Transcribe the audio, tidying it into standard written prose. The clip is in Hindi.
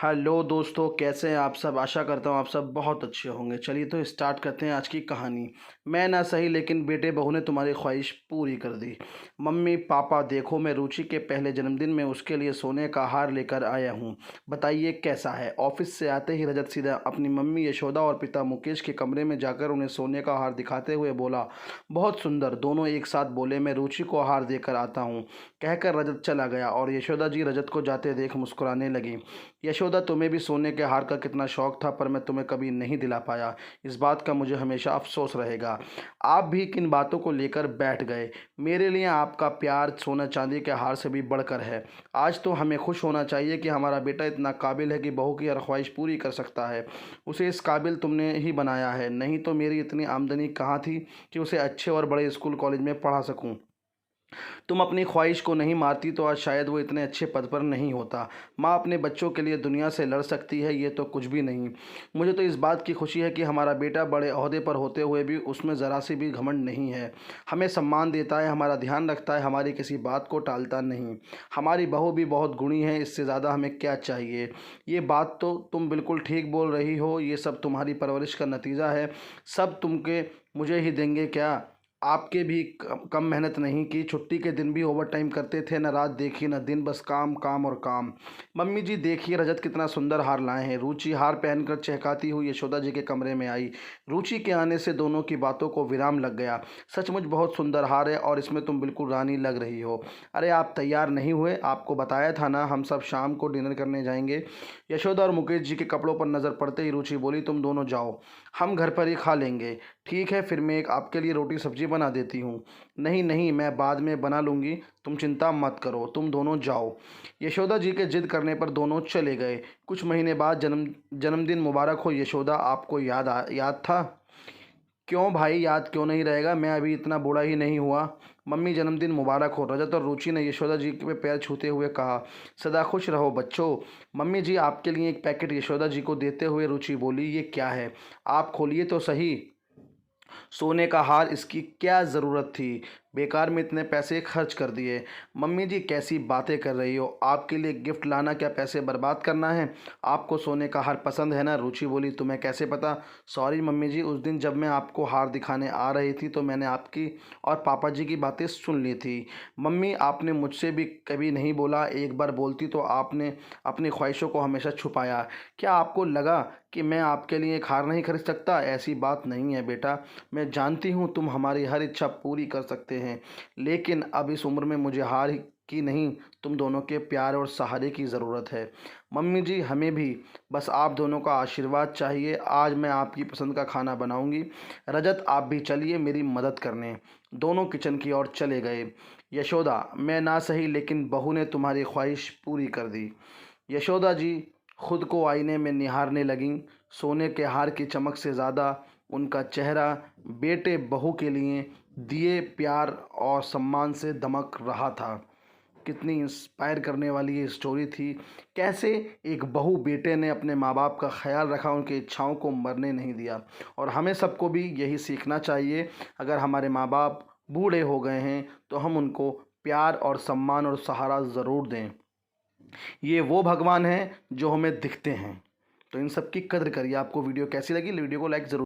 हेलो दोस्तों, कैसे हैं आप सब। आशा करता हूँ आप सब बहुत अच्छे होंगे। चलिए तो स्टार्ट करते हैं आज की कहानी। मैं ना सही लेकिन बेटे बहू ने तुम्हारी ख्वाहिश पूरी कर दी। मम्मी पापा देखो, मैं रुचि के पहले जन्मदिन में उसके लिए सोने का हार लेकर आया हूँ। बताइए कैसा है। ऑफिस से आते ही रजत सीधा अपनी मम्मी यशोदा और पिता मुकेश के कमरे में जाकर उन्हें सोने का हार दिखाते हुए बोला, बहुत सुंदर। दोनों एक साथ बोले, मैं रुचि को हार देकर आता हूँ। कहकर रजत चला गया और यशोदा जी रजत को जाते देख मुस्कुराने लगी। यशोदा, तुम्हें भी सोने के हार का कितना शौक था, पर मैं तुम्हें कभी नहीं दिला पाया। इस बात का मुझे हमेशा अफसोस रहेगा। आप भी किन बातों को लेकर बैठ गए। मेरे लिए आपका प्यार सोना चांदी के हार से भी बढ़कर है। आज तो हमें खुश होना चाहिए कि हमारा बेटा इतना काबिल है कि बहू की हर ख्वाहिश पूरी कर सकता है। उसे इस काबिल तुमने ही बनाया है, नहीं तो मेरी इतनी आमदनी कहाँ थी कि उसे अच्छे और बड़े स्कूल कॉलेज में पढ़ा सकूँ। तुम अपनी ख्वाहिश को नहीं मारती तो आज शायद वो इतने अच्छे पद पर नहीं होता। माँ अपने बच्चों के लिए दुनिया से लड़ सकती है, ये तो कुछ भी नहीं। मुझे तो इस बात की खुशी है कि हमारा बेटा बड़े ओहदे पर होते हुए भी उसमें ज़रा सी भी घमंड नहीं है। हमें सम्मान देता है, हमारा ध्यान रखता है, हमारी किसी बात को टालता नहीं। हमारी बहू भी बहुत गुणी है, इससे ज़्यादा हमें क्या चाहिए। ये बात तो तुम बिल्कुल ठीक बोल रही हो, ये सब तुम्हारी परवरिश का नतीजा है। सब तुमके मुझे ही देंगे क्या। आपके भी कम मेहनत नहीं की। छुट्टी के दिन भी ओवर टाइम करते थे, न रात देखी न दिन, बस काम काम और काम। मम्मी जी देखिए, रजत कितना सुंदर हार लाए हैं। रुचि हार पहनकर चहकाती हुई यशोदा जी के कमरे में आई। रुचि के आने से दोनों की बातों को विराम लग गया। सचमुच बहुत सुंदर हार है और इसमें तुम बिल्कुल रानी लग रही हो। अरे आप तैयार नहीं हुए। आपको बताया था ना, हम सब शाम को डिनर करने जाएंगे। यशोदा और मुकेश जी के कपड़ों पर नज़र पड़ते ही रुचि बोली, तुम दोनों जाओ, हम घर पर ही खा लेंगे। ठीक है, फिर मैं एक आपके लिए रोटी सब्जी बना देती हूँ। नहीं नहीं, मैं बाद में बना लूँगी, तुम चिंता मत करो, तुम दोनों जाओ। यशोदा जी के जिद करने पर दोनों चले गए। कुछ महीने बाद जन्मदिन मुबारक हो यशोदा। आपको याद था। क्यों भाई, याद क्यों नहीं रहेगा, मैं अभी इतना बूढ़ा ही नहीं हुआ। मम्मी जन्मदिन मुबारक हो। रजत और रुचि ने यशोदा जी के पैर छूते हुए कहा। सदा खुश रहो बच्चों। मम्मी जी आपके लिए एक पैकेट यशोदा जी को देते हुए रुचि बोली, ये क्या है, आप खोलिए तो सही। सोने का हार, इसकी क्या ज़रूरत थी, बेकार में इतने पैसे खर्च कर दिए। मम्मी जी कैसी बातें कर रही हो, आपके लिए गिफ्ट लाना क्या पैसे बर्बाद करना है। आपको सोने का हार पसंद है ना। रुचि बोली, तुम्हें कैसे पता। सॉरी मम्मी जी, उस दिन जब मैं आपको हार दिखाने आ रही थी तो मैंने आपकी और पापा जी की बातें सुन ली थी। मम्मी आपने मुझसे भी कभी नहीं बोला, एक बार बोलती तो आपने अपनी ख्वाहिशों को हमेशा छुपाया। क्या आपको लगा कि मैं आपके लिए एक हार नहीं खरीद सकता। ऐसी बात नहीं है बेटा, मैं जानती हूँ तुम हमारी हर इच्छा पूरी कर सकते हैं, लेकिन अब इस उम्र में मुझे हार की नहीं, तुम दोनों के प्यार और सहारे की ज़रूरत है। मम्मी जी हमें भी बस आप दोनों का आशीर्वाद चाहिए। आज मैं आपकी पसंद का खाना बनाऊंगी। रजत आप भी चलिए मेरी मदद करने। दोनों किचन की ओर चले गए। यशोदा, मैं ना सही लेकिन बहू ने तुम्हारी ख्वाहिश पूरी कर दी। यशोदा जी खुद को आईने में निहारने लगीं। सोने के हार की चमक से ज़्यादा उनका चेहरा बेटे बहू के लिए दिए प्यार और सम्मान से दमक रहा था। कितनी इंस्पायर करने वाली ये स्टोरी थी। कैसे एक बहू बेटे ने अपने माँ बाप का ख्याल रखा, उनकी इच्छाओं को मरने नहीं दिया। और हमें सबको भी यही सीखना चाहिए। अगर हमारे माँ बाप बूढ़े हो गए हैं तो हम उनको प्यार और सम्मान और सहारा ज़रूर दें। ये वो भगवान हैं जो हमें दिखते हैं। तो इन सब की कद्र करिए। आपको वीडियो कैसी लगी, वीडियो को लाइक ज़रूर